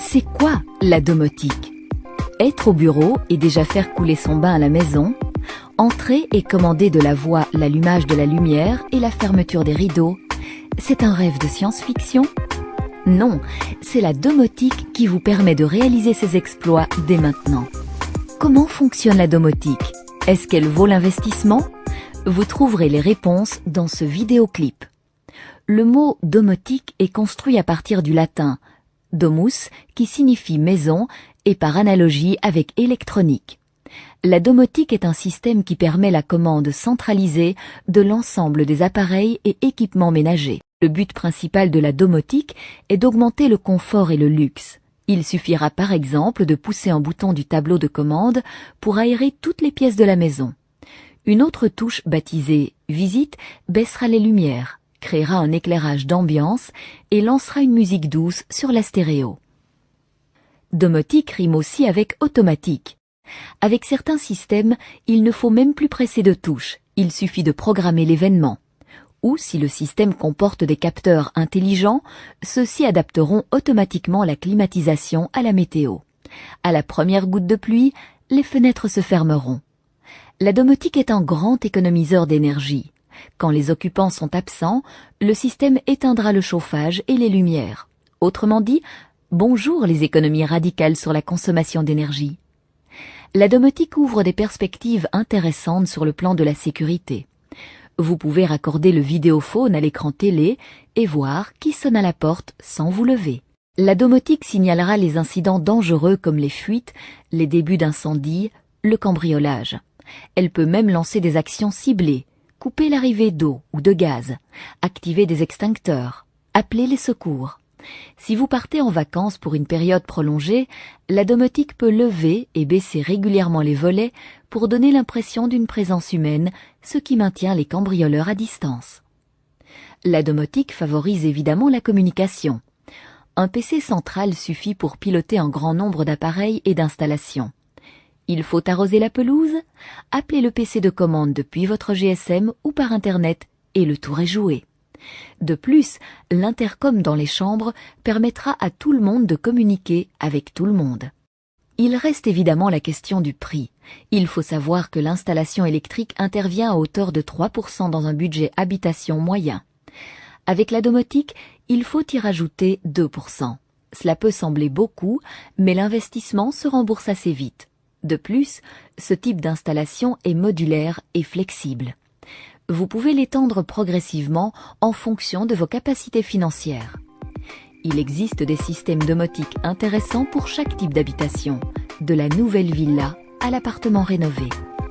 C'est quoi la domotique? Être au bureau et déjà faire couler son bain à la maison, entrer et commander de la voix l'allumage de la lumière et la fermeture des rideaux, c'est un rêve de science-fiction? Non, c'est la domotique qui vous permet de réaliser ces exploits dès maintenant. Comment fonctionne la domotique? Est-ce qu'elle vaut l'investissement? Vous trouverez les réponses dans ce vidéoclip. Le mot domotique est construit à partir du latin domus, qui signifie maison, et par analogie avec électronique. La domotique est un système qui permet la commande centralisée de l'ensemble des appareils et équipements ménagers. Le but principal de la domotique est d'augmenter le confort et le luxe. Il suffira par exemple de pousser un bouton du tableau de commande pour aérer toutes les pièces de la maison. Une autre touche baptisée « Visite » baissera les lumières, créera un éclairage d'ambiance et lancera une musique douce sur la stéréo. Domotique rime aussi avec automatique. Avec certains systèmes, il ne faut même plus presser de touches, il suffit de programmer l'événement. Ou si le système comporte des capteurs intelligents, ceux-ci adapteront automatiquement la climatisation à la météo. À la première goutte de pluie, les fenêtres se fermeront. La domotique est un grand économiseur d'énergie. Quand les occupants sont absents, le système éteindra le chauffage et les lumières. Autrement dit, bonjour les économies radicales sur la consommation d'énergie. La domotique ouvre des perspectives intéressantes sur le plan de la sécurité. Vous pouvez raccorder le vidéophone à l'écran télé et voir qui sonne à la porte sans vous lever. La domotique signalera les incidents dangereux comme les fuites, les débuts d'incendie, le cambriolage. Elle peut même lancer des actions ciblées, couper l'arrivée d'eau ou de gaz, activer des extincteurs, appeler les secours. Si vous partez en vacances pour une période prolongée, la domotique peut lever et baisser régulièrement les volets pour donner l'impression d'une présence humaine, ce qui maintient les cambrioleurs à distance. La domotique favorise évidemment la communication. Un PC central suffit pour piloter un grand nombre d'appareils et d'installations. Il faut arroser la pelouse? Appelez le PC de commande depuis votre GSM ou par Internet et le tour est joué. De plus, l'intercom dans les chambres permettra à tout le monde de communiquer avec tout le monde. Il reste évidemment la question du prix. Il faut savoir que l'installation électrique intervient à hauteur de 3% dans un budget habitation moyen. Avec la domotique, il faut y rajouter 2%. Cela peut sembler beaucoup, mais l'investissement se rembourse assez vite. De plus, ce type d'installation est modulaire et flexible. Vous pouvez l'étendre progressivement en fonction de vos capacités financières. Il existe des systèmes domotiques intéressants pour chaque type d'habitation, de la nouvelle villa à l'appartement rénové.